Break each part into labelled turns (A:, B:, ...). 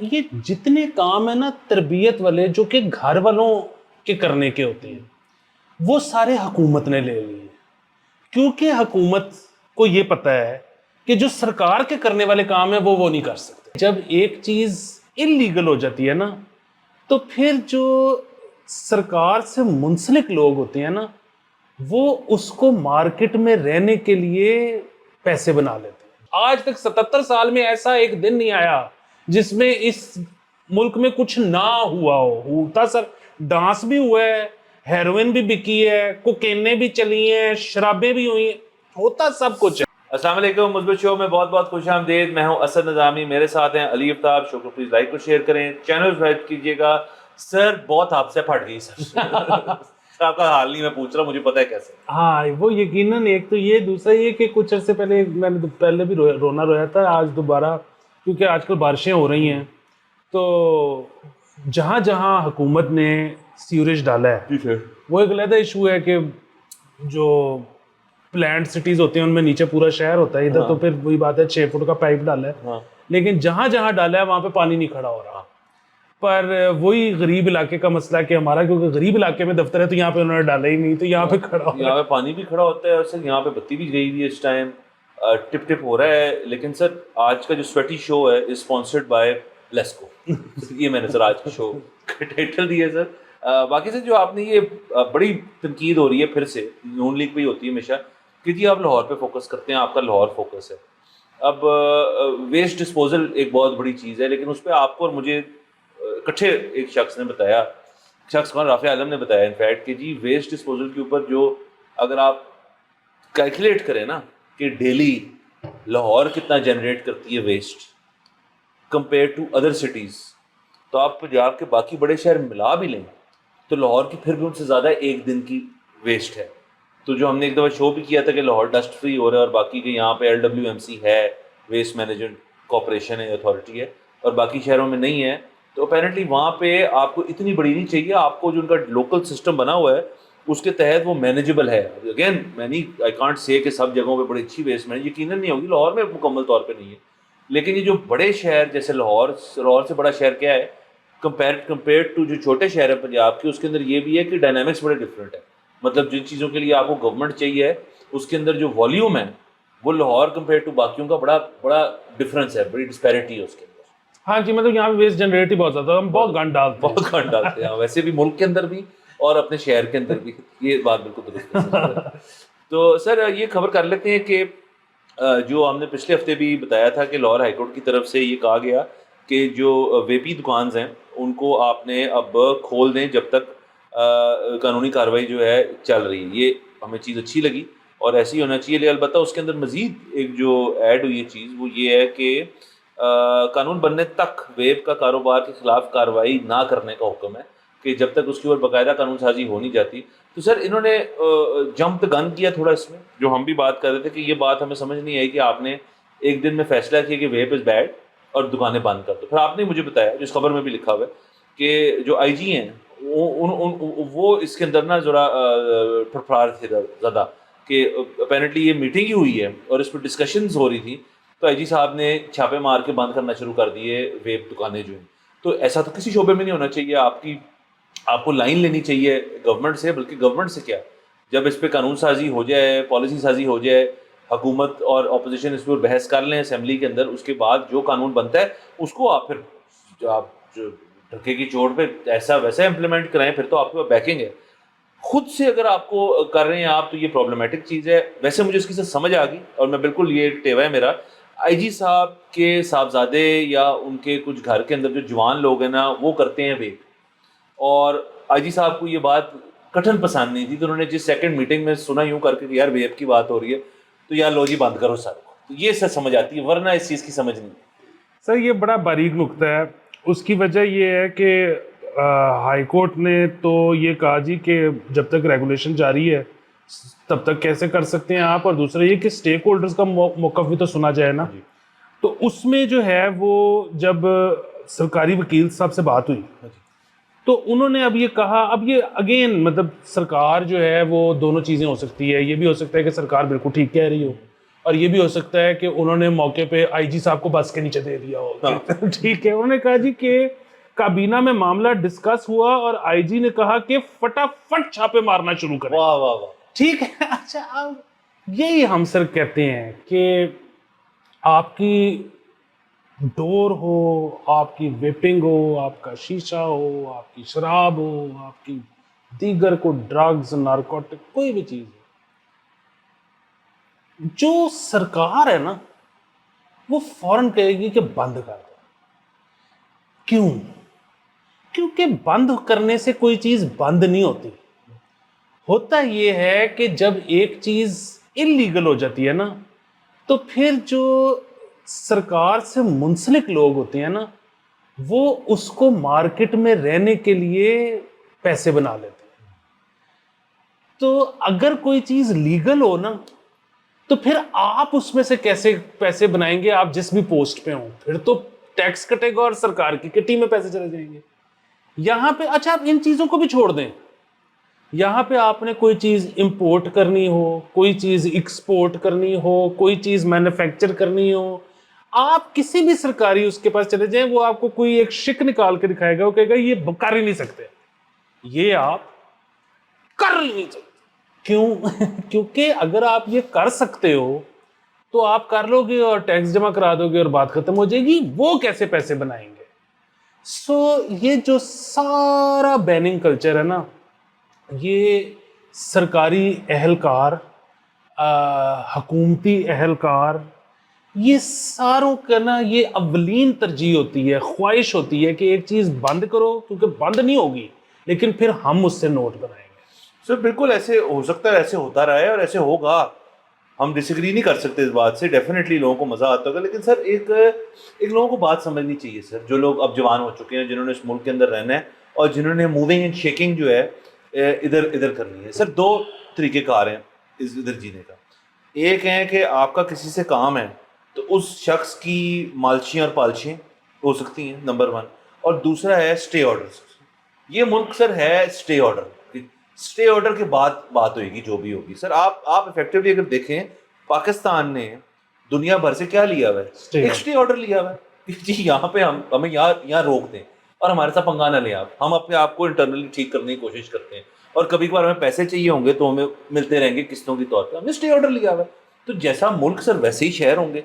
A: یہ جتنے کام ہیں نا تربیت والے جو کہ گھر والوں کے کرنے کے ہوتے ہیں وہ سارے حکومت نے لے لیے، کیونکہ حکومت کو یہ پتہ ہے کہ جو سرکار کے کرنے والے کام ہیں وہ نہیں کر سکتے۔ جب ایک چیز انلیگل ہو جاتی ہے نا تو پھر جو سرکار سے منسلک لوگ ہوتے ہیں نا وہ اس کو مارکیٹ میں رہنے کے لیے پیسے بنا لیتے ہیں۔ آج تک 77 سال میں ایسا ایک دن نہیں آیا جس میں اس ملک میں کچھ نہ ہوا ہوتا سر، ڈانس بھی ہوا ہے، ہیروئن بھی بکی ہے، کوکینیں بھی چلی ہیں، شرابیں بھی ہوئی ہیں، ہوتا سب کچھ ہے۔
B: السلام علیکم، مثبت شو میں بہت بہت خوش آمدید۔ میں ہوں اسد نظامی، میرے ساتھ ہیں علی افتاب۔ شو کو پلیز لائک اور شیئر کریں، چینل سبسکرائب کیجیے گا۔ سر بہت آپ سے پھٹ گئی سر آپ کا حال نہیں میں پوچھ رہا، مجھے پتا ہے کیسے۔
A: ہاں وہ یقیناً، ایک تو یہ، دوسرا یہ کہ کچھ عرصے پہلے میں نے پہلے بھی رونا رویا تھا، آج دوبارہ کیونکہ آج کل بارشیں ہو رہی ہیں تو جہاں جہاں حکومت نے سیوریج ڈالا ہے وہ ایک علیحدہ ایشو ہے کہ جو پلانٹ سٹیز ہوتے ہیں ان میں نیچے پورا شہر ہوتا ہے، ادھر تو پھر وہی بات ہے 6 فٹ کا پائپ ڈالا ہے، لیکن جہاں جہاں ڈالا ہے وہاں پہ پانی نہیں کھڑا ہو رہا۔ پر وہی غریب علاقے کا مسئلہ کہ ہمارا کیونکہ غریب علاقے میں دفتر ہے تو یہاں پہ انہوں نے ڈالا ہی نہیں، تو یہاں پہ کھڑا ہو رہا ہے،
B: یہاں پہ پانی بھی کھڑا ہوتا ہے اور سر یہاں پہ بتی بھی گئی ہوئی ہے اس ٹائم، ٹپ ٹپ ہو رہا ہے۔ لیکن سر آج کا جو سویٹی شو ہے از اسپانسرڈ بائی لیسکو یہ میں نے سر آج کا شو کا ٹائٹل دیا ہے سر۔ باقی سر جو آپ نے یہ بڑی تنقید ہو رہی ہے پھر سے نون لیگ پہ ہی ہوتی ہے ہمیشہ کہ جی آپ لاہور پہ فوکس کرتے ہیں، آپ کا لاہور فوکس ہے۔ اب ویسٹ ڈسپوزل ایک بہت بڑی چیز ہے، لیکن اس پہ آپ کو اور مجھے اکٹھے ایک شخص نے بتایا، شخص کون، رافع عالم نے بتایا انفیکٹ کہ جی ویسٹ ڈسپوزل کے اوپر جو اگر آپ کیلکولیٹ کریں نا کہ ڈیلی لاہور کتنا جنریٹ کرتی ہے waste compare to other cities, تو آپ پنجاب کے باقی بڑے شہر ملا بھی لیں تو لاہور کی پھر بھی ان سے زیادہ ایک دن کی ویسٹ ہے۔ تو جو ہم نے ایک دفعہ شو بھی کیا تھا کہ لاہور ڈسٹ فری ہو رہا ہے اور باقی کے یہاں پہ LWMC ہے، ویسٹ مینجمنٹ کارپوریشن ہے، اتھارٹی ہے، اور باقی شہروں میں نہیں ہے، تو اپیرنٹلی وہاں پہ آپ کو اتنی بڑی نہیں چاہیے، آپ کو جو ان کا لوکل سسٹم بنا ہوا ہے اس کے تحت وہ مینیجبل ہے۔ اگین میں نہیں، آئی کانٹ سے کہ سب جگہوں پہ بڑی اچھی ویسٹ مینج یقیناً نہیں ہوگی، لاہور میں مکمل طور پہ نہیں ہے، لیکن یہ جو بڑے شہر جیسے لاہور سے بڑا شہر کیا ہے کمپیئر ٹو جو چھوٹے شہر ہیں پنجاب کے، اس کے اندر یہ بھی ہے کہ ڈائنامکس بڑے ڈفرینٹ ہے۔ مطلب جن چیزوں کے لیے آپ کو گورنمنٹ چاہیے اس کے اندر جو والیوم ہے وہ لاہور کمپیئر ٹو باقیوں کا بڑا ڈفرینس ہے، بڑی ڈسپیرٹی ہے اس کے اندر۔
A: ہاں جی، مطلب یہاں پہ ویسٹ جنریٹ ہی بہت زیادہ، ہم بہت گند ڈالتے
B: ہیں ویسے بھی ملک کے اندر بھی اور اپنے شہر کے اندر بھی، یہ بات بالکل درست ہے۔ تو سر یہ خبر کر لیتے ہیں کہ جو ہم نے پچھلے ہفتے بھی بتایا تھا کہ لاہور ہائی کورٹ کی طرف سے یہ کہا گیا کہ جو ویپی دکانز ہیں ان کو آپ نے اب کھول دیں جب تک قانونی کارروائی جو ہے چل رہی ہے۔ یہ ہمیں چیز اچھی لگی اور ایسے ہی ہونا چاہیے، لیکن البتہ اس کے اندر مزید ایک جو ایڈ ہوئی ہے چیز وہ یہ ہے کہ قانون بننے تک ویب کا کاروبار کے خلاف کارروائی نہ کرنے کا حکم ہے کہ جب تک اس کے اوپر باقاعدہ قانون سازی ہو نہیں جاتی۔ تو سر انہوں نے جمپ گن کیا تھوڑا اس میں، جو ہم بھی بات کر رہے تھے کہ یہ بات ہمیں سمجھ نہیں آئی کہ آپ نے ایک دن میں فیصلہ کیا کہ ویب از بیڈ اور دکانیں بند کر دو۔ پھر آپ نے مجھے بتایا جو اس خبر میں بھی لکھا ہوا ہے کہ جو IG ہیں وہ اس کے اندر نا ذرا پھرپھار تھے زیادہ کہ اپیرنٹلی یہ میٹنگ ہی ہوئی ہے اور اس پہ ڈسکشنز ہو رہی تھی، تو IG صاحب نے چھاپے مار کے بند کرنا شروع کر دیے ویب دکانیں جو ہیں۔ تو ایسا تو کسی شعبے میں نہیں ہونا چاہیے، آپ کو لائن لینی چاہیے گورنمنٹ سے، بلکہ گورنمنٹ سے کیا، جب اس پہ قانون سازی ہو جائے، پالیسی سازی ہو جائے، حکومت اور اپوزیشن اس پہ بحث کر لیں اسمبلی کے اندر، اس کے بعد جو قانون بنتا ہے اس کو آپ پھر جو ڈھکے کی چوٹ پہ ایسا ویسا امپلیمنٹ کرائیں، پھر تو آپ کے بیکنگ ہے۔ خود سے اگر آپ کو کر رہے ہیں آپ تو یہ پرابلمٹک چیز ہے۔ ویسے مجھے اس کی سے سمجھ آ گئی اور میں بالکل یہ ٹیوا ہے میرا، IG صاحب کے صاحبزادے یا ان کے کچھ گھر کے اندر جو جوان لوگ ہیں نا وہ کرتے ہیں ویب، اور IG صاحب کو یہ بات کٹھن پسند نہیں تھی، تو انہوں نے جس سیکنڈ میٹنگ میں سنا یوں کر کے کہ یار ویب کی بات ہو رہی ہے تو یار لو جی بند کرو سر کو، تو یہ سر سمجھ آتی ہے، ورنہ اس چیز کی سمجھ نہیں۔
A: سر یہ بڑا باریک نقطہ ہے، اس کی وجہ یہ ہے کہ ہائی کورٹ نے تو یہ کہا جی کہ جب تک ریگولیشن جاری ہے تب تک کیسے کر سکتے ہیں آپ، اور دوسرا یہ کہ سٹیک ہولڈرز کا موقف بھی تو سنا جائے نا۔ تو اس میں جو ہے وہ جب سرکاری وکیل صاحب سے بات ہوئی تو انہوں نے اب یہ کہا، اب یہ اگین مطلب سرکار جو ہے وہ دونوں چیزیں ہو سکتی ہے، یہ بھی ہو سکتا ہے کہ سرکار بالکل ٹھیک کہہ رہی ہو، اور یہ بھی ہو سکتا ہے کہ انہوں نے موقع پہ آئی جی صاحب کو بس کے نیچے دے دیا ہو. ٹھیک ہے, انہوں نے کہا جی کہ کابینہ میں معاملہ ڈسکس ہوا اور آئی جی نے کہا کہ فٹافٹ چھاپے مارنا شروع کریں.
B: واہ واہ واہ.
A: ٹھیک ہے. اچھا, اب یہی ہم سر کہتے ہیں کہ آپ کی ڈور ہو, آپ کی ویپنگ ہو, آپ کا شیشہ ہو, آپ کی شراب ہو, آپ کی دیگر کو ڈرگز, نارکوٹک, کوئی بھی چیز ہو, جو سرکار ہے نا وہ فوراً کہے گی کہ بند کر دو. کیوں؟ کیونکہ بند کرنے سے کوئی چیز بند نہیں ہوتی. ہوتا یہ ہے کہ جب ایک چیز انلیگل ہو جاتی ہے نا تو پھر جو سرکار سے منسلک لوگ ہوتے ہیں نا وہ اس کو مارکیٹ میں رہنے کے لیے پیسے بنا لیتے ہیں. تو اگر کوئی چیز لیگل ہو نا تو پھر آپ اس میں سے کیسے پیسے بنائیں گے؟ آپ جس بھی پوسٹ پہ ہوں پھر تو ٹیکس کٹے گا اور سرکار کی کٹی میں پیسے چلے جائیں گے. یہاں پہ اچھا آپ ان چیزوں کو بھی چھوڑ دیں, یہاں پہ آپ نے کوئی چیز امپورٹ کرنی ہو, کوئی چیز ایکسپورٹ کرنی ہو, کوئی چیز مینوفیکچر کرنی ہو, آپ کسی بھی سرکاری اس کے پاس چلے جائیں, وہ آپ کو کوئی ایک شک نکال کے دکھائے گا, وہ کہے گا یہ کر ہی نہیں سکتے, یہ آپ کر ہی نہیں سکتے. کیوں؟ کیونکہ اگر آپ یہ کر سکتے ہو تو آپ کر لو گے اور ٹیکس جمع کرا دو گے اور بات ختم ہو جائے گی. وہ کیسے پیسے بنائیں گے؟ یہ جو سارا بیننگ کلچر ہے نا, یہ سرکاری اہلکار, حکومتی اہلکار, یہ ساروں کا نا یہ اولین ترجیح ہوتی ہے, خواہش ہوتی ہے کہ ایک چیز بند کرو کیونکہ بند نہیں ہوگی لیکن پھر ہم اس سے نوٹ بنائیں گے.
B: سر بالکل ایسے ہو سکتا ہے, ایسے ہوتا رہا ہے اور ایسے ہوگا, ہم ڈس ایگری نہیں کر سکتے اس بات سے. ڈیفینیٹلی لوگوں کو مزہ آتا ہوگا, لیکن سر ایک لوگوں کو بات سمجھنی چاہیے سر, جو لوگ اب جوان ہو چکے ہیں, جنہوں نے اس ملک کے اندر رہنا ہے اور جنہوں نے موونگ اینڈ شیکنگ جو ہے ادھر کرنی ہے. سر دو طریقے کار ہیں اس ادھر جینے کا. ایک ہے کہ آپ کا کسی سے کام ہے تو اس شخص کی مالشیاں اور پالشیاں ہو سکتی ہیں, نمبر 1. اور دوسرا ہے اسٹے آرڈر. یہ ملک سر ہے اسٹے آرڈر, اسٹے آرڈر کے بعد بات ہوئے گی جو بھی ہوگی. سر آپ افیکٹولی اگر دیکھیں پاکستان نے دنیا بھر سے کیا لیا ہوا ہے, ایک اسٹے آرڈر لیا ہوا ہے جی یہاں پہ ہمیں یہاں روک دیں اور ہمارے ساتھ پنگا نہ لیں آپ. ہم اپنے آپ کو انٹرنلی ٹھیک کرنے کی کوشش کرتے ہیں اور کبھی کبھار ہمیں پیسے چاہیے ہوں گے تو ہمیں ملتے رہیں گے قسطوں کے طور پہ. ہم نے اسٹے آرڈر لیا ہوا ہے, تو جیسا ملک سر ویسے ہی شہر ہوں گے.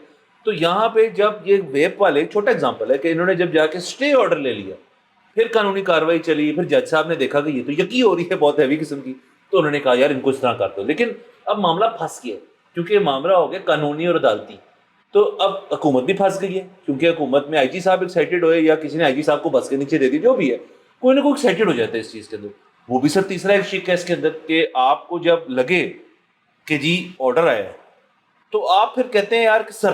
B: تو یہاں پہ جب یہ ویب والے, ایک چھوٹا اگزامپل ہے کہ انہوں نے جب جا کے اسٹے آرڈر لے لیا, پھر قانونی کاروائی چلی, پھر جج صاحب نے دیکھا کہ یہ تو یقین ہو رہی ہے بہت ہیوی قسم کی, تو انہوں نے کہا یار ان کو اس طرح کر دو. لیکن اب معاملہ پھنس گیا کیونکہ یہ معاملہ ہو گیا قانونی اور عدالتی. تو اب حکومت بھی پھنس گئی ہے کیونکہ حکومت میں آئی جی صاحب ایکسائٹیڈ ہوئے یا کسی نے آئی جی صاحب کو بس کے نیچے دے دی, جو بھی ہے کوئی نہ کوئی ایکسائٹیڈ ہو جاتا ہے اس چیز کے اندر. وہ بھی سر تیسرا ایک شک ہے اس کے اندر کہ آپ کو جب لگے کہ جی آرڈر آیا ہے تو آپ پھر کہتے ہیں یار کہ سر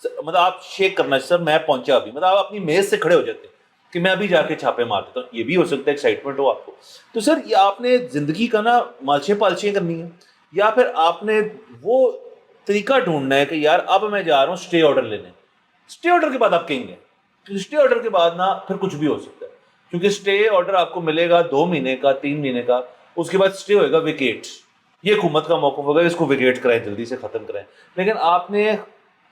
B: مطلب آپ شیک کرنا, سر میں پہنچا ابھی, مطلب آپ اپنی میز سے کھڑے ہو جاتے ہیں کہ میں ابھی جا کے چھاپے مار دیتا ہوں. یہ بھی ہو سکتا ہے ایکسائٹمنٹ ہو آپ کو. تو سر یہ آپ نے زندگی کا نا مالشیں پالشیں کرنی ہے, یا پھر آپ نے وہ طریقہ ڈھونڈنا ہے کہ یار اب میں جا رہا ہوں اسٹے آرڈر لینے. اسٹے آرڈر کے بعد آپ کہیں گے, اسٹے آرڈر کے بعد نا پھر کچھ بھی ہو سکتا ہے, کیونکہ اسٹے آرڈر آپ کو ملے گا 2 مہینے کا, 3 مہینے کا, اس کے بعد اسٹے ہوئے گا ویکیٹ. یہ حکومت کا موقف ہوگا, اس کو ویکیٹ کرائیں, جلدی سے ختم کرائیں. لیکن آپ نے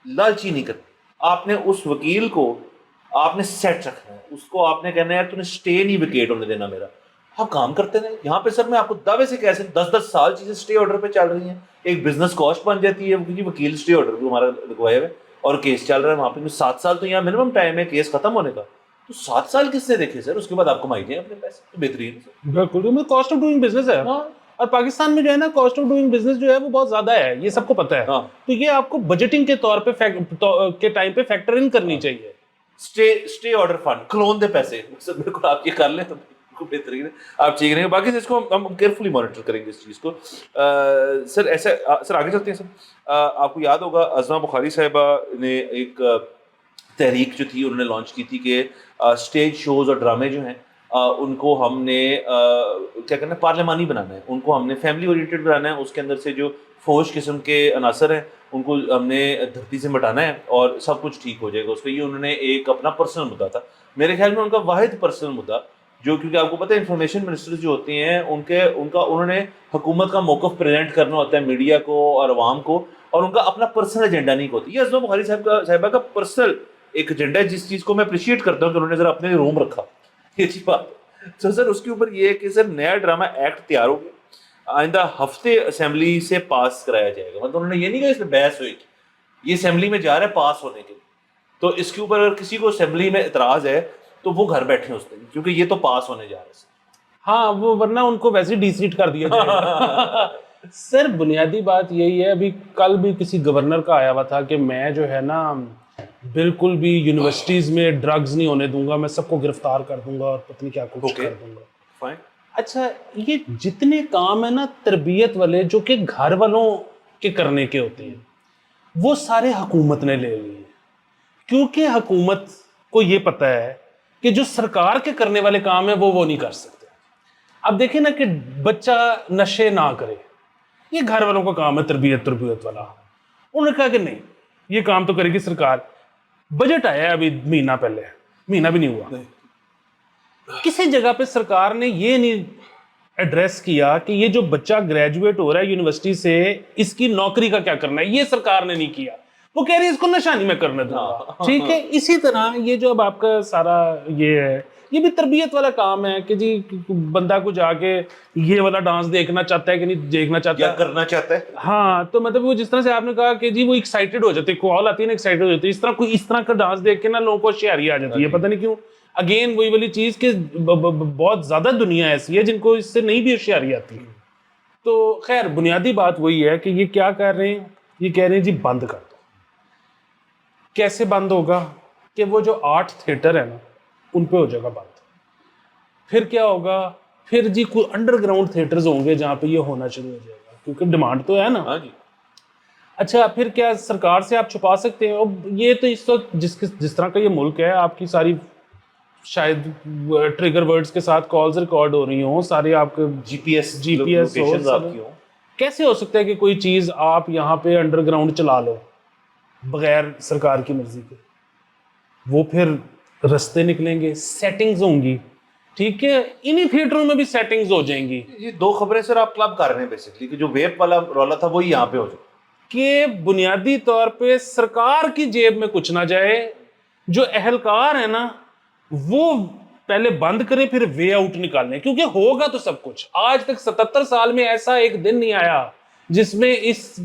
B: لالچی نہیں کرنی, آپ نے اس وکیل کو آپ نے سیٹ رکھنا ہے, اس کو آپ نے کہنا ہے یار تو نے اسٹے نہیں ویکیٹ ہونے دینا میرا. آپ کام کرتے رہیں. یہاں پہ سر میں آپ کو دعوے سے کیسے 10 سال چیزیں اسٹے آرڈر پہ چل رہی ہیں, ایک بزنس کاسٹ بن جاتی ہے کیونکہ وکیل اسٹے آرڈر بھی ہمارا لگوائے ہوئے اور کیس چل رہا ہے وہاں پہ. 7 سال تو یہاں منیمم ٹائم ہے کیس ختم ہونے کا, تو 7 سال کس نے دیکھے سر, اس کے بعد آپ کمائی جائیں اپنے پیسے, تو بہترین ہے سر.
A: بالکل کاسٹ آف ڈوئنگ بزنس ہے, اور پاکستان میں جو ہے نا کاسٹ آف ڈوئنگ بزنس جو ہے وہ بہت زیادہ ہے, یہ سب کو پتہ ہے. تو یہ آپ کو بجٹنگ کے طور پہ کے ٹائم پہ فیکٹر ان کرنی چاہیے.
B: اسٹے آرڈر فنڈ کلون دے پیسے, سر بالکل آپ یہ کر لیں تو بالکل بہترین ہے, آپ ٹھیک رہیں گے. باقی اس کو ہم کیئرفلی مانیٹر کریں گے اس چیز کو. سر ایسا سر آگے چلتے ہیں سر. آپ کو یاد ہوگا عظمہ بخاری صاحبہ نے ایک تحریک جو تھی انہوں نے لانچ کی تھی کہ اسٹیج شوز اور ڈرامے جو ہیں ان کو ہم نے کیا کرنا ہے, پارلیمانی بنانا ہے, ان کو ہم نے فیملی اورینٹیڈ بنانا ہے, اس کے اندر سے جو فوج قسم کے عناصر ہیں ان کو ہم نے دھرتی سے مٹانا ہے اور سب کچھ ٹھیک ہو جائے گا اس کا. یہ انہوں نے ایک اپنا پرسنل مدعا تھا, میرے خیال میں ان کا واحد پرسنل مدعا جو کیونکہ آپ کو پتہ ہے انفارمیشن منسٹر جو ہوتے ہیں انہوں نے حکومت کا موقف پریزنٹ کرنا ہوتا ہے میڈیا کو اور عوام کو, اور ان کا اپنا پرسنل ایجنڈا نہیں ہوتا. یہ ازما بخاری صاحبہ کا پرسنل ایک ایجنڈا ہے, جس چیز کو میں اپریشیٹ کرتا ہوں کہ انہوں نے ذرا اپنے روم رکھا, یہ اچھی بات ہے. تو سر اس کے اوپر یہ ہے کہ سر نیا ڈرامہ ایکٹ تیار ہو گیا, آئندہ ہفتے اسمبلی سے پاس کرایا جائے گا. مطلب انہوں نے یہ نہیں کہا اس میں بحث ہوئی, یہ اسمبلی میں جا رہا ہے پاس ہونے کے لیے. تو اس کے اوپر اگر کسی کو اسمبلی میں اعتراض ہے تو وہ گھر بیٹھے اس دن, کیونکہ یہ تو پاس ہونے جا رہا ہے.
A: ہاں وہ ورنہ ان کو ویسے ڈی سیٹ کر دیا جائے گا. سر بنیادی بات یہی ہے, ابھی کل بھی کسی گورنر کا آیا ہوا تھا کہ میں جو ہے نا بالکل بھی یونیورسٹیز میں ڈرگز نہیں ہونے دوں گا, میں سب کو گرفتار کر دوں گا اور پتہ نہیں کیا کچھ کر دوں گا. اچھا یہ جتنے کام ہیں نا تربیت والے جو کہ گھر والوں کے کرنے کے ہوتے ہیں, وہ سارے حکومت نے لے لیے, کیونکہ حکومت کو یہ پتہ ہے کہ جو سرکار کے کرنے والے کام ہیں وہ نہیں کر سکتے. اب دیکھیں نا کہ بچہ نشے نہ کرے, یہ گھر والوں کا کام ہے تربیت والا. انہوں نے کہا کہ نہیں یہ کام تو کرے گی سرکار. بجٹ آیا ہے ابھی مہینہ پہلے, مہینہ بھی نہیں ہوا, کسی جگہ پہ سرکار نے یہ نہیں ایڈریس کیا کہ یہ جو بچہ گریجویٹ ہو رہا ہے یونیورسٹی سے اس کی نوکری کا کیا کرنا ہے. یہ سرکار نے نہیں کیا, وہ کہہ رہی ہے اس کو نشانی میں کرنے دوں گا. ٹھیک ہے, اسی طرح یہ جو اب آپ کا سارا یہ ہے یہ بھی تربیت والا کام ہے کہ جی بندہ کو جا کے یہ والا ڈانس دیکھنا چاہتا ہے کہ نہیں دیکھنا چاہتا
B: ہے, کرنا چاہتا ہے.
A: ہاں تو مطلب وہ جس طرح سے آپ نے کہا کہ جی وہ ایکسائٹیڈ ہو جاتے, کال آتی ہے نا ایکسائٹیڈ ہو جاتی ہے, اس طرح کا ڈانس دیکھ کے نا لوگوں کو ہوشیاری آ جاتی ہے. پتہ نہیں کیوں, اگین وہی والی چیز کہ بہت زیادہ دنیا ایسی ہے جن کو اس سے نہیں بھی ہوشیاری آتی. تو خیر بنیادی بات وہی ہے کہ یہ کیا کر رہے ہیں, یہ کہہ رہے ہیں جی بند کر دو. کیسے بند ہوگا کہ وہ جو 8 تھیٹر ہے نا ان پہ ہو جائے گا بند. پھر کیا ہوگا, پھر جی کوئی انڈر گراؤنڈ تھیٹرز ہوں گے جہاں پہ یہ ہونا شروع ہو جائے گا, کیونکہ ڈیمانڈ تو ہے نا. اچھا پھر کیا سرکار سے آپ چھپا سکتے ہیں؟ یہ تو اس وقت جس طرح کا یہ ملک ہے, آپ کی ساری شاید ٹریگر ورڈز کے ساتھ کالز ریکارڈ ہو رہی ہوں, سارے آپ کے جی پی ایس کیسے ہو سکتا ہے کہ کوئی چیز آپ یہاں پہ انڈر گراؤنڈ چلا لو بغیر سرکار کی مرضی کے؟ وہ پھر رستے نکلیں گے, سیٹنگز ہوں گی. ٹھیک ہے, انہی تھیٹروں میں بھی سیٹنگز ہو جائیں گی.
B: یہ 2 خبریں سر آپ کلب کر رہے ہیں بیسکلی, کہ جو ویب والا رولا تھا وہی یہاں پہ ہو جائے
A: کہ بنیادی طور پہ سرکار کی جیب میں کچھ نہ جائے, جو اہلکار ہیں نا وہ پہلے بند کریں پھر وے آؤٹ نکالیں, کیونکہ ہوگا تو سب کچھ. آج تک 77 سال میں ایسا ایک دن نہیں آیا جس میں اس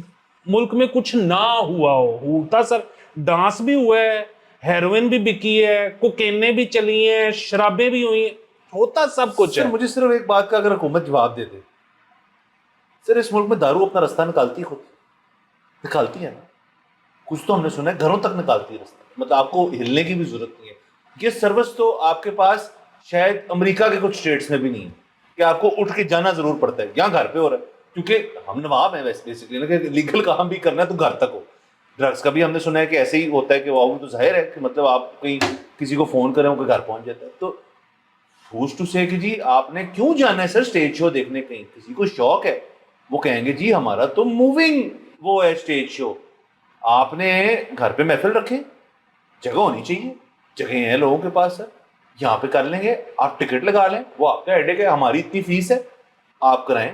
A: ملک میں کچھ نہ ہوا ہوتا سر. ڈانس بھی ہوا ہے, ہیروئن بھی بکی ہے, کوکینیں بھی چلی ہیں, شرابیں بھی ہوئی ہیں, ہوتا سب کچھ ہے.
B: مجھے صرف ایک بات کا اگر حکومت جواب دے دے, سر اس ملک میں دارو اپنا رستہ نکالتی ہے نا, کچھ تو ہم نے سنا ہے گھروں تک نکالتی ہے رستہ, مطلب آپ کو ہلنے کی بھی ضرورت نہیں ہے. یہ سروس تو آپ کے پاس شاید امریکہ کے کچھ اسٹیٹس میں بھی نہیں ہے کہ آپ کو اٹھ کے جانا ضرور پڑتا ہے, یہاں گھر پہ ہو رہا ہے. کیونکہ ہم نواب ہیں ویسے بیسکلی کہ لیگل کام بھی کرنا ہے تو گھر تک ہو. ڈرگس کا بھی ہم نے سنا ہے کہ ایسے ہی ہوتا ہے کہ وہ تو ظاہر ہے کہ مطلب آپ کہیں کسی کو فون کریں وہ گھر پہنچ جاتا ہے. تو ہوز ٹو سے کہ جی آپ نے کیوں جانا ہے سر اسٹیج شو دیکھنے, کہیں کسی کو شوق ہے وہ کہیں گے جی ہمارا تو موونگ وہ ہے اسٹیج شو, آپ نے گھر پہ محفل رکھے, جگہ ہونی چاہیے, جگہیں ہیں لوگوں کے پاس سر, یہاں پہ کر لیں گے, آپ ٹکٹ لگا لیں, وہ آپ کا ہیڈیک ہے, ہماری اتنی فیس ہے, آپ کرائیں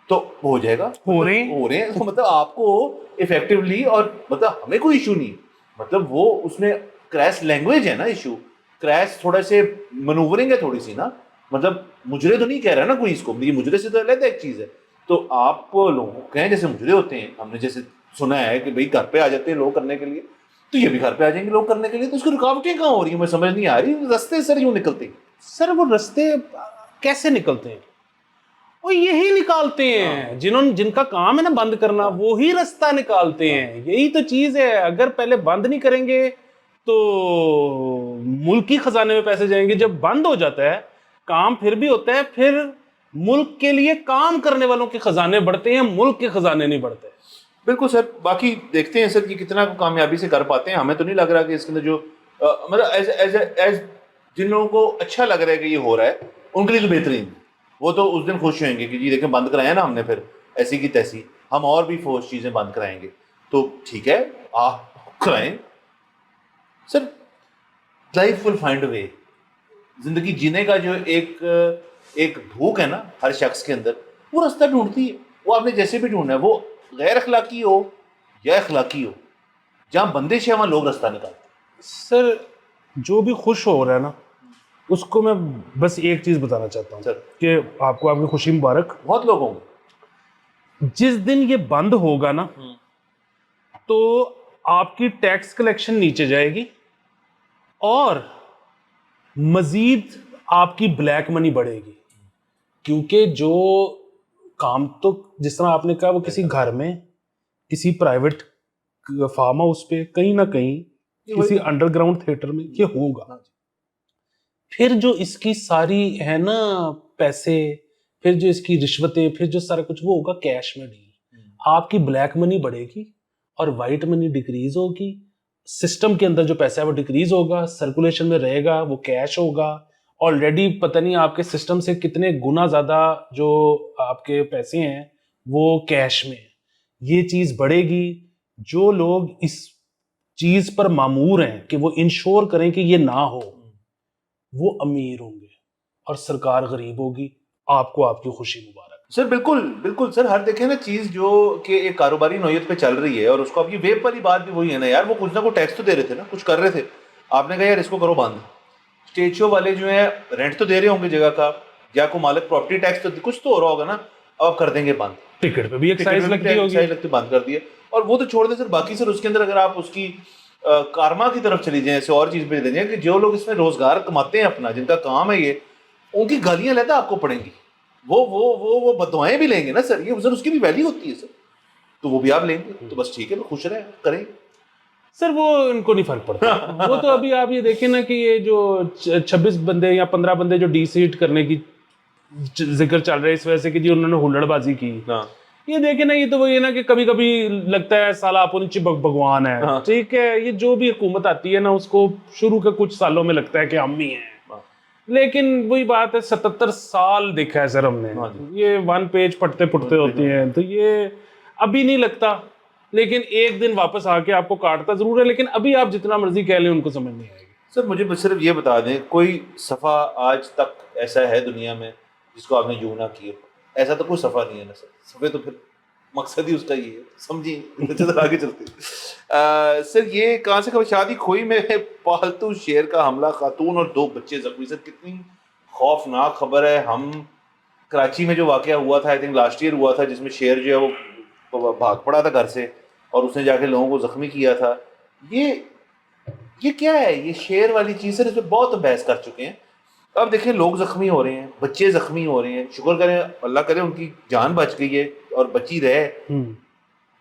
B: تو ہو جائے گا. ہو رہے ہیں مطلب آپ کو افیکٹولی, اور مطلب ہمیں کوئی ایشو نہیں, مطلب وہ اس میں کریش لینگویج ہے نا ایشو, کریش تھوڑا سے منوورنگ ہے تھوڑی سی نا, مطلب مجرے تو نہیں کہہ رہا نا کوئی اس کو, یہ مجرے سے تو علیحدہ ایک چیز ہے. تو آپ لوگوں کو کہیں جیسے مجرے ہوتے ہیں, ہم نے جیسے سنا ہے کہ بھائی گھر پہ آ جاتے ہیں لوگ کرنے کے لیے, تو یہ بھی گھر پہ آ جائیں گے لوگ کرنے کے لیے. تو اس کی رکاوٹیں کہاں ہو رہی ہیں, مجھے سمجھ نہیں آ رہی. رستے سر یوں نکلتے ہیں.
A: سر وہ رستے کیسے نکلتے ہیں؟ وہ یہی نکالتے ہیں جن کا کام ہے نا بند کرنا, وہی رستہ نکالتے ہیں. یہی تو چیز ہے, اگر پہلے بند نہیں کریں گے تو ملکی خزانے میں پیسے جائیں گے. جب بند ہو جاتا ہے کام پھر بھی ہوتا ہے, پھر ملک کے لیے کام کرنے والوں کے خزانے بڑھتے ہیں, ملک کے خزانے نہیں بڑھتے.
B: بالکل سر, باقی دیکھتے ہیں سر کہ کتنا کامیابی سے کر پاتے ہیں. ہمیں تو نہیں لگ رہا کہ اس کے اندر جو مطلب ایز جن لوگوں کو اچھا لگ رہا ہے کہ یہ ہو رہا ہے ان کے لیے تو بہترین, وہ تو اس دن خوش ہوئیں گے کہ جی دیکھیں بند کرائے نا ہم نے, پھر ایسی کی تیسی ہم اور بھی فوج چیزیں بند کرائیں گے. تو ٹھیک ہے آپ کرائیں سر, لائف ول فائنڈ اے وے. زندگی جینے کا جو ایک بھوک ہے نا ہر شخص کے اندر, وہ راستہ ڈھونڈتی ہے. وہ آپ نے جیسے بھی ڈھونڈنا ہے, وہ غیر اخلاقی ہو یا اخلاقی ہو, جہاں بندش ہے وہاں لوگ راستہ نکالتے ہیں.
A: سر جو بھی خوش ہو رہا ہے نا, اس کو میں بس ایک چیز بتانا چاہتا ہوں
B: سر
A: کہ آپ کو آپ کی خوشی مبارک.
B: بہت لوگ ہوں گے.
A: جس دن یہ بند ہوگا نا تو آپ کی ٹیکس کلیکشن نیچے جائے گی اور مزید آپ کی بلیک منی بڑھے گی, کیونکہ جو کام تو جس طرح آپ نے کہا وہ کسی گھر میں, کسی پرائیویٹ فارم ہاؤس پہ, کہیں نہ کہیں کسی انڈر گراؤنڈ تھیٹر میں یہ ہوگا. پھر جو اس کی ساری ہے نا پیسے, پھر جو اس کی رشوتیں, پھر جو سارا کچھ وہ ہوگا کیش میں ڈیل. آپ کی بلیک منی بڑھے گی اور وائٹ منی ڈیکریز ہوگی. سسٹم کے اندر جو پیسہ ہے وہ ڈیکریز ہوگا, سرکولیشن میں رہے گا, وہ کیش ہوگا. آلریڈی پتہ نہیں آپ کے سسٹم سے کتنے گنا زیادہ جو آپ کے پیسے ہیں وہ کیش میں ہیں. یہ چیز بڑھے گی. جو لوگ اس چیز پر مامور ہیں کہ وہ انشور کریں کہ یہ نہ ہو, وہ امیر ہوں گے اور سرکار غریب ہوگی. آپ کو آپ کی خوشی مبارک.
B: سر بالکل بالکل سر. ہر دیکھیں نا چیز جو کہ ایک کاروباری نوعیت پہ چل رہی ہے, اور اس کو اب یہ ویب والی بات بھی وہی ہے نا یار, وہ کچھ نہ کچھ ٹیکس تو دے رہے تھے نا, کچھ کر رہے تھے. آپ نے کہا یار اس کو کرو بند. اسٹیج شو والے جو ہیں رینٹ تو دے رہے ہوں گے جگہ کا, یا کو مالک پراپرٹی ٹیکس تو کچھ تو ہو رہا ہوگا نا, اب کر دیں گے بند.
A: ٹکٹ پہ بھی ایکسائز لگتی ہوگی,
B: لگتی بند کر دی ہے. اور وہ تو چھوڑ دیں سر, باقی سر اس کے اندر اگر آپ اس کی کارما کی طرف چلی جائیں, ایسے اور چیز پہ دیں کہ جو لوگ اس میں روزگار کماتے ہیں اپنا, جن کا کام ہے یہ, ان کی گالیاں لیتا آپ کو پڑیں گی. وہ بددعائیں بھی لیں گے نا سر, یہ سر اس کی بھی ویلیو ہوتی ہے سر, تو وہ بھی آپ لیں گے. تو بس ٹھیک ہے, خوش رہیں کریں.
A: سر وہ ان کو نہیں فرق پڑتا. وہ تو ابھی آپ یہ دیکھیں نا کہ یہ جو 26 بندے یا 15 بندے جو ڈی سیٹ کرنے کی ذکر چل رہا ہے اس وجہ سے کہ جی انہوں نے ہلڑ بازی کی, یہ دیکھیں نا, یہ تو وہی ہے نا کہ کبھی کبھی لگتا ہے سالہ اپن بھگوان ہے. ٹھیک ہے, یہ جو بھی حکومت آتی ہے نا اس کو شروع کے کچھ سالوں میں لگتا ہے کہ ہم ہی ہیں, لیکن وہی بات ہے 77 سال دیکھا ہے سر ہم نے. یہ 1 پیج پڑھتے پڑھتے ہوتے ہیں, تو یہ ابھی نہیں لگتا, لیکن ایک دن واپس آ کے آپ کو کاٹتا ضرور ہے. لیکن ابھی آپ جتنا مرضی کہہ لیں ان کو سمجھ نہیں آئے گی.
B: سر مجھے بس صرف یہ بتا دیں, کوئی صفحہ آج تک ایسا ہے دنیا میں جس کو آپ نے یوں نہ کیے؟ ایسا تو کوئی صفحہ نہیں ہے نا سر. صفحے تو پھر مقصد ہی اس کا یہ ہے, سمجھیے. آگے چلتے سر. یہ کہاں سے خبر, شادی کھوئی میں پالتو شیر کا حملہ, خاتون اور 2 بچے زخمی. سر کتنی خوفناک خبر ہے. ہم کراچی میں جو واقعہ ہوا تھا, آئی تھنک لاسٹ ایئر ہوا تھا, جس میں شیر جو ہے وہ بھاگ پڑا تھا گھر سے اور اس نے جا کے لوگوں کو زخمی کیا تھا. یہ کیا ہے یہ شیر والی چیز؟ سر اس پہ بہت بحث کر چکے ہیں. اب دیکھیں لوگ زخمی ہو رہے ہیں, بچے زخمی ہو رہے ہیں. شکر کریں, اللہ کرے ان کی جان بچ گئی ہے اور بچی رہے,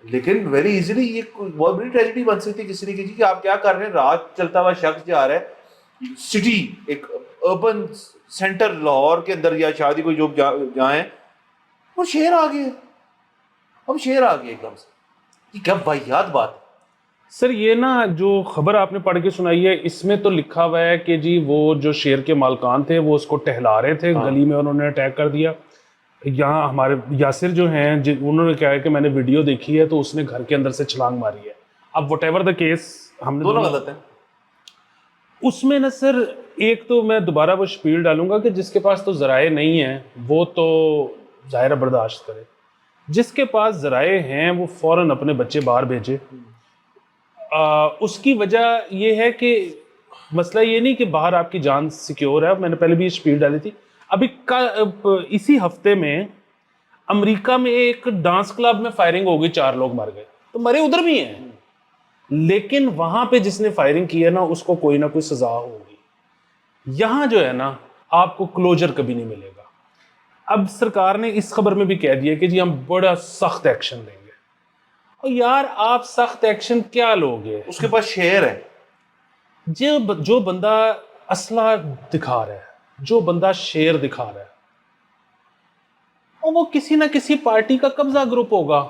B: لیکن ویری ایزیلی یہ بہت بڑی ٹریجڈی بن سکتی ہے کسی طریقے کی. کہ آپ کیا کر رہے ہیں, رات چلتا ہوا شخص جا رہا ہے سٹی, ایک اربن سینٹر لاہور کے اندر یا شادی کوئی جو جہاں ہے, اور شیر آ گیا. اب شیر آ گیا ایک دم سے, یہ کیا واحد بات ہے.
A: سر یہ نا جو خبر آپ نے پڑھ کے سنائی ہے, اس میں تو لکھا ہوا ہے کہ جی وہ جو شیر کے مالکان تھے وہ اس کو ٹہلا رہے تھے گلی میں, انہوں نے اٹیک کر دیا. یہاں ہمارے یاسر جو ہیں انہوں نے کہا ہے کہ میں نے ویڈیو دیکھی ہے تو اس نے گھر کے اندر سے چھلانگ ماری ہے. اب وٹ ایور دا کیس, ہم نے
B: دونوں غلط ہیں
A: اس میں نا سر. ایک تو میں دوبارہ وہ شپیل ڈالوں گا کہ جس کے پاس تو ذرائع نہیں ہیں وہ تو ظاہر برداشت کرے, جس کے پاس ذرائع ہیں وہ فوراً اپنے بچے باہر بھیجے. اس کی وجہ یہ ہے کہ مسئلہ یہ نہیں کہ باہر آپ کی جان سیکیور ہے. میں نے پہلے بھی شپیل ڈالی تھی. ابھی اسی ہفتے میں امریکہ میں ایک ڈانس کلب میں فائرنگ ہو گئی, 4 لوگ مر گئے. تو مرے ادھر بھی ہیں, لیکن وہاں پہ جس نے فائرنگ کی ہے نا اس کو کوئی نہ کوئی سزا ہوگی. یہاں جو ہے نا آپ کو کلوجر کبھی نہیں ملے گا. اب سرکار نے اس خبر میں بھی کہہ دیا کہ جی ہم بڑا سخت ایکشن لیں گے. اور یار آپ سخت ایکشن کیا لوگے؟
B: اس کے پاس شیر ہے.
A: جو بندہ اسلحہ دکھا رہا ہے, جو بندہ شیر دکھا رہا ہے, اور وہ کسی نہ کسی پارٹی کا قبضہ گروپ ہوگا.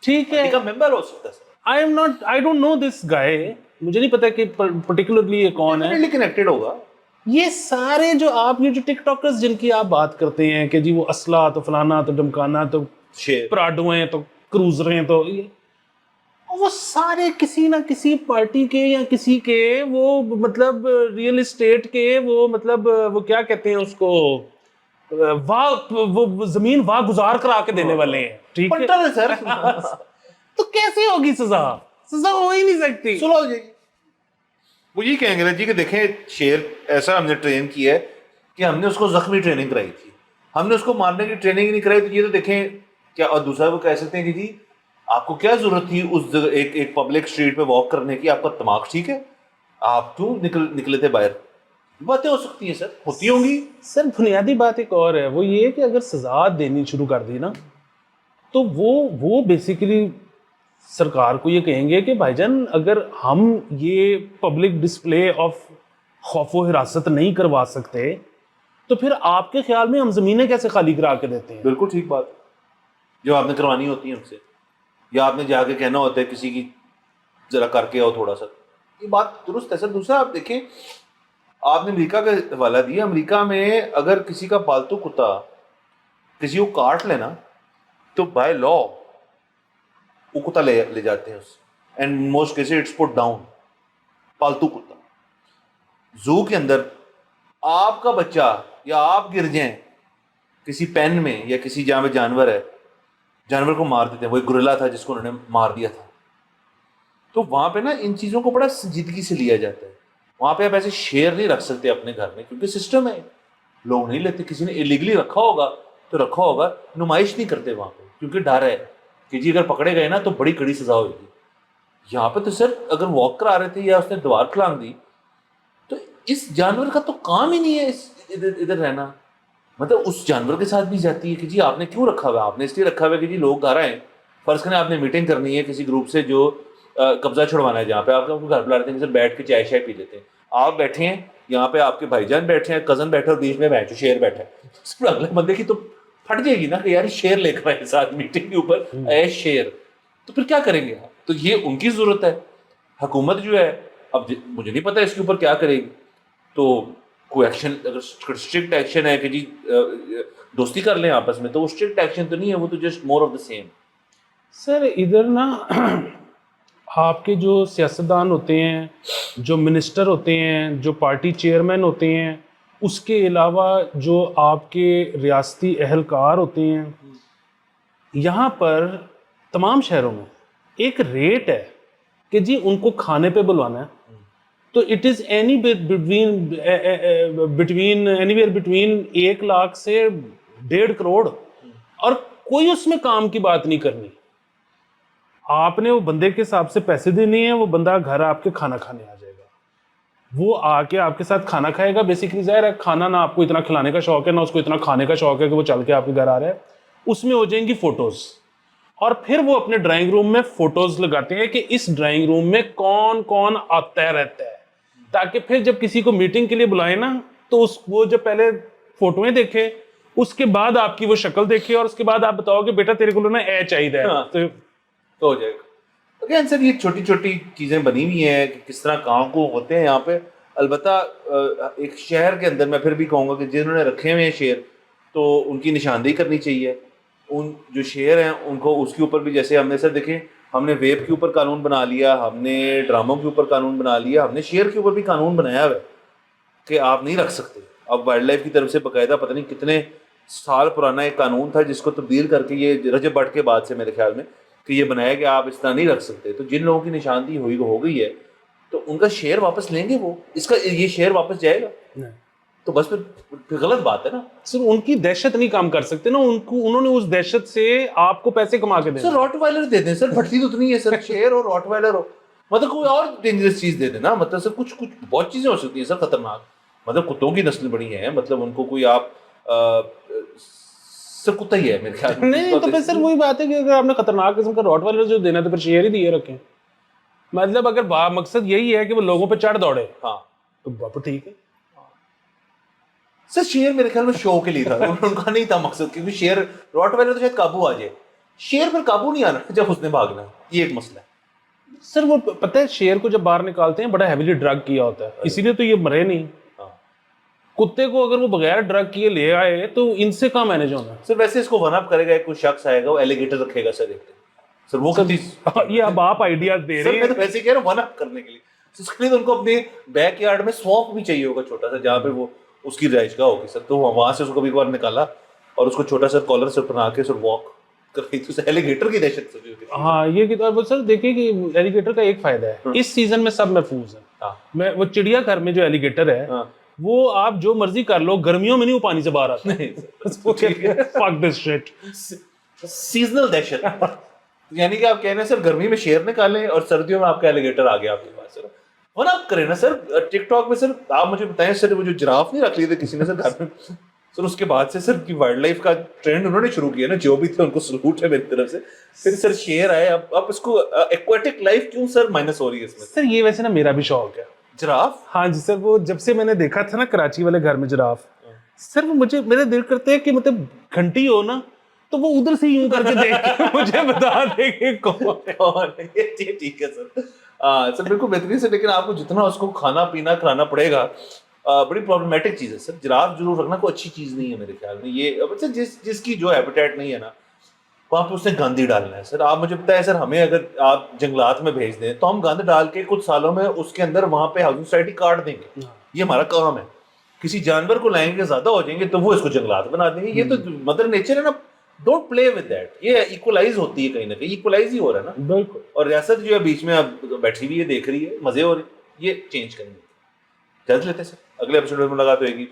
A: ٹھیک ہے,
B: ممبر ہو سکتا ہے.
A: I don't know this guy. مجھے نہیں پتا کہ پرٹیکولرلی یہ کون ہے.
B: کنیکٹڈ ہوگا.
A: یہ سارے جو آپ یہ جو ٹک ٹاکرز جن کی آپ بات کرتے ہیں کہ جی وہ اسلحہ تو فلانا تو ڈمکانا تو پراڈو ہیں تو کروزر ہیں, تو وہ سارے کسی نہ کسی پارٹی کے یا کسی کے وہ مطلب ریئل اسٹیٹ کے وہ مطلب وہ کیا کہتے ہیں اس کو وہ زمین واہ گزار کرا کے دینے والے ہیں. ٹھیک ہے
B: پنٹر ہے سر.
A: تو کیسے ہوگی سزا ہو ہی نہیں سکتی.
B: سلو ہو جائے گی. وہ یہ کہیں گے جی کہ دیکھیں شیر ایسا ہم نے ٹرین کیا ہے کہ ہم نے اس کو زخمی ٹریننگ کرائی تھی, ہم نے اس کو مارنے کی ٹریننگ نہیں کرائی. تو یہ تو دیکھیں کیا. اور دوسرا وہ کہہ سکتے ہیں کہ جی آپ کو کیا ضرورت تھی اس جگہ ایک پبلک اسٹریٹ پہ واک کرنے کی, آپ کا دماغ ٹھیک ہے, آپ کیوں نکلے تھے باہر. باتیں ہو سکتی ہیں سر, ہوتی ہوں گی.
A: سر بنیادی بات ایک اور ہے, وہ یہ کہ اگر سزا دینی شروع کر دی نا تو وہ بیسیکلی سرکار کو یہ کہیں گے کہ بھائی جان اگر ہم یہ پبلک ڈسپلے آف خوف و حراست نہیں کروا سکتے تو پھر آپ کے خیال میں ہم زمینیں کیسے خالی کرا کے دیتے ہیں.
B: بالکل ٹھیک بات, جو آپ نے کروانی ہوتی ہے ہم سے, یا آپ نے جا کے کہنا ہوتا ہے کسی کی ذرا کر کے آؤ تھوڑا سا, یہ بات درست ہے سر. دوسرا آپ دیکھیں, آپ نے امریکہ کا حوالہ دیا, امریکہ میں اگر کسی کا پالتو کتا کسی کو کاٹ لینا تو بائی لا وہ کتا لے جاتے ہیں اس, and most cases it's put down. پالتو کتا زو کے اندر آپ کا بچہ یا آپ گر جائیں کسی پین میں یا کسی جہاں پہ جانور ہے, جانور کو مار دیتے ہیں. وہ ایک گوریلا تھا جس کو انہوں نے مار دیا تھا. تو وہاں پہ نا ان چیزوں کو بڑا سنجیدگی سے لیا جاتا ہے. وہاں پہ آپ ایسے شیر نہیں رکھ سکتے اپنے گھر میں, کیونکہ سسٹم ہے, لوگ نہیں لیتے. کسی نے ایلیگلی رکھا ہوگا تو رکھا ہوگا, نمائش نہیں کرتے وہاں پہ کیونکہ ڈر ہے کہ جی اگر پکڑے گئے نا تو بڑی کڑی سزا ہوگی. یہاں پہ تو سر اگر واک کرا رہے تھے یا اس نے دیوار کھلانگ دی تو اس جانور کا تو کام ہی نہیں ہے ادھر رہنا. مطلب اس جانور کے ساتھ بھی جاتی ہے کہ جی آپ نے کیوں رکھا ہوا ہے. آپ نے اس لیے رکھا ہوا ہے کہ جی لوگ گھر آئیں, فرض کریں آپ نے میٹنگ کرنی ہے کسی گروپ سے جو قبضہ چھڑوانا ہے, جہاں پہ آپ کو گھر بلا رہتے ہیں سر, بیٹھ کے چائے شائے پی لیتے ہیں, آپ بیٹھے ہیں یہاں پہ, آپ کے بھائی جان بیٹھے ہیں, کزن بیٹھے اور بیچ میں بیٹھے شیر بیٹھا ہے. اگلے بندے کی تو پھٹ جائے گی نا کہ یار شیر لے کر آئے ساتھ میٹنگ کے اوپر, اے شیر. تو پھر کیا کریں گے آپ. تو یہ ان کی ضرورت ہے. حکومت جو ہے اب مجھے نہیں پتا اس کے اوپر کیا کرے گی. تو کوئی ایکشن اگر اسٹرکٹ ایکشن ہے کہ جی دوستی کر لیں آپس میں, تو وہ اسٹرکٹ ایکشن تو نہیں ہے, وہ تو just more of the same.
A: Sir ادھر نا آپ کے جو سیاستدان ہوتے ہیں, جو منسٹر ہوتے ہیں, جو پارٹی چیئرمین ہوتے ہیں, اس کے علاوہ جو آپ کے ریاستی اہلکار ہوتے ہیں, یہاں پر تمام شہروں میں ایک ریٹ ہے کہ جی ان کو کھانے پہ بلوانا ہے تو it is any between 1 lakh سے 1.5 کروڑ, اور کوئی اس میں کام کی بات نہیں کرنی. آپ نے وہ بندے کے حساب سے پیسے دینے ہیں, وہ بندہ گھر آپ کے کھانا کھانے آ جائے گا, وہ آ کے آپ کے ساتھ کھانا کھائے گا. بیسیکلی ظاہر ہے کھانا نہ آپ کو اتنا کھلانے کا شوق ہے نہ اس کو اتنا کھانے کا شوق ہے کہ وہ چل کے آپ کے گھر آ رہا ہے. اس میں ہو جائیں گی فوٹوز, اور پھر وہ اپنے ڈرائنگ روم میں فوٹوز لگاتے ہیں کہ اس ڈرائنگ روم میں کون کون آتا رہتا ہے, تاکہ پھر جب کسی کو میٹنگ کے لیے بلائیں نا تو وہ جب پہلے فوٹویں دیکھے, اس کے بعد آپ کی وہ شکل دیکھے, اور اس کے بعد آپ بتاؤ کہ بیٹا تیرے کو نا اے چاہیے
B: تو ہو جائے گا. اگین سر یہ چھوٹی چھوٹی چیزیں بنی ہوئی ہیں کہ کس طرح کام کو ہوتے ہیں یہاں پہ. البتہ ایک شہر کے اندر میں پھر بھی کہوں گا کہ جنہوں نے رکھے ہوئے ہیں شیر, تو ان کی نشاندہی کرنی چاہیے. ان جو شیر ہیں ان کو اس کے اوپر بھی, جیسے ہم نے سر دیکھیں, ہم نے ویب کے اوپر قانون بنا لیا, ہم نے ڈراموں کے اوپر قانون بنا لیا, ہم نے شیر کے اوپر بھی قانون بنایا ہوا ہے کہ آپ نہیں رکھ سکتے. اب وائلڈ لائف کی طرف سے باقاعدہ پتہ نہیں کتنے سال پرانا ایک قانون تھا جس کو تبدیل کر کے یہ رجب بٹ کے بعد سے میرے خیال میں کہ یہ بنایا کہ آپ اس طرح نہیں رکھ سکتے. تو جن لوگوں کی نشاندہی ہو گئی ہے تو ان کا شیئر واپس لیں گے, وہ اس کا یہ شیئر واپس جائے گا, تو بس پھر غلط بات ہے نا
A: سر. ان کی دہشت نہیں کام کر سکتے نا, انہوں نے اس دہشت سے آپ کو پیسے کما کے
B: سر. راٹ وائلر دے دیں سر, بھٹی تو اتنی ہے سر, شیر اور راٹ وائلر ہو, مطلب کوئی اور ڈینجرس چیز دے دیں نا. مطلب سر کچھ بہت چیزیں ہو سکتی ہیں سر خطرناک. مطلب کتوں کی نسل بڑی ہیں, مطلب ان کو کوئی آپ سر کتا ہی ہے میرے خیال میں.
A: نہیں تو پھر سر وہی بات ہے کہ اگر آپ نے خطرناک قسم کا راٹ وائلر جو دینا تو پھر شیئر ہی دیے رکھیں. مطلب اگر مقصد یہی ہے کہ وہ لوگوں پہ چڑھ دوڑے,
B: ہاں
A: تو باپ ٹھیک ہے
B: سر. شیئر میرے خیال میں شو کے لیے تھا, ان کا نہیں تھا مقصد, کیونکہ شیئر راٹ وائلر تو شاید قابو آ جائے, شیئر پر قابو نہیں آنا جب اس نے بھاگنا, یہ ایک مسئلہ ہے.
A: سر. وہ پتہ ہے شیئر کو جب باہر نکالتے ہیں بڑا ہیویلی ڈرگ کیا ہوتا ہے, اسی لیے تو یہ مرے نہیں. کتے کو اگر وہ بغیر ڈرگ کیے لے آئے تو ان سے کہاں مینیج ہونا.
B: سر ویسے اس کو ون اپ کرے گا, کوئی شخص آئے گا, وہ ایلیگیٹر رکھے گا سر, ایک سر وہ
A: یہ اب آپ آئیڈیا دے
B: سر
A: رہے
B: میں
A: ہیں.
B: تو ویسے کہہ رہا ہوں ون اپ کرنے کے لیے. اس کے لیے تو ان کو اپنے بیک یارڈ میں سوانپ بھی چاہیے ہوگا چھوٹا سا, جہاں پہ وہ اس کی رہائش گاہ ہوگی سر. تو وہاں سے اس کو بھی ایک بار نکالا اور اس کو چھوٹا سا کالر سے بنا کے سر واک کر رہی تھی. ایلیگیٹر کی دہشت سے.
A: ہاں یہ کتاب سر دیکھیے کہ ایلیگیٹر کا ایک فائدہ ہے, اس سیزن میں سب محفوظ ہیں. میں وہ چڑیا گھر میں جو ایلیگیٹر ہے وہ آپ جو مرضی کر لو, گرمیوں میں نہیں وہ پانی سے باہر آتا. فک دس شٹ.
B: سیزنل دہشت. یعنی کہ آپ کہہ رہے ہیں سر گرمی میں شیر نکالیں اور سردیوں میں آپ کا ایلیگیٹر آ گیا آپ کے پاس. سر ون اپ کریں نا سر. ٹک ٹاک میں سر آپ مجھے بتائیں سر, وہ جو جراف نہیں رکھ لیے تھے کسی نے سر گھر میں سر, اس کے بعد سے سر کی وائلڈ لائف کا ٹرینڈ انہوں نے شروع کیا نا, جو بھی تھے ان کو سلوٹ ہے میری طرف سے. پھر سر شیر آئے, اب اس کو ایکویٹک لائف کیوں سر مائنس ہو رہی ہے اس میں؟
A: سر یہ ویسے نا میرا بھی شوق ہے
B: جراف.
A: ہاں جی سر, وہ جب سے میں نے دیکھا تھا نا کراچی والے گھر میں جراف, سر وہ مجھے میرے دل کرتے ہے کہ مطلب گھنٹی ہو نا تو وہ ادھر سے یوں کر کے دیکھ کے مجھے بتا دے کہ کون ہے.
B: ٹھیک ہے سر. سر بالکل بہترین سے, لیکن آپ کو جتنا اس کو کھانا پینا کھلانا پڑے گا بڑی پرابلمٹک چیز ہے سر. جراف ضرور رکھنا کوئی اچھی چیز نہیں ہے میرے خیال میں. یہ جس کی جو ہیبیٹیٹ نہیں ہے نا وہاں پہ اس نے گند ہی ڈالنا ہے سر. آپ مجھے پتا ہے سر, ہمیں اگر آپ جنگلات میں بھیج دیں تو ہم گند ڈال کے کچھ سالوں میں اس کے اندر وہاں پہ ہاؤسنگ سوسائٹی کاٹ دیں گے. یہ ہمارا کام ہے. کسی جانور کو لائیں گے زیادہ ہو جائیں گے تو وہ اس کو جنگلات بنا دیں گے. یہ تو مدر نیچر ہے نا, ڈونٹ پلے ود دیٹ. یہ ایکولائز ہوتی ہے کہیں نہ کہیں, ایکولائز ہی ہو رہا ہے نا.
A: بالکل.
B: اور ریاست جو ہے بیچ میں اب بیٹھی ہوئی ہے, دیکھ رہی ہے, مزے ہو رہے, یہ چینج کریں گے. جلد لیتے سر, اگلے ایپیسوڈ میں ملاقات ہوئے گی.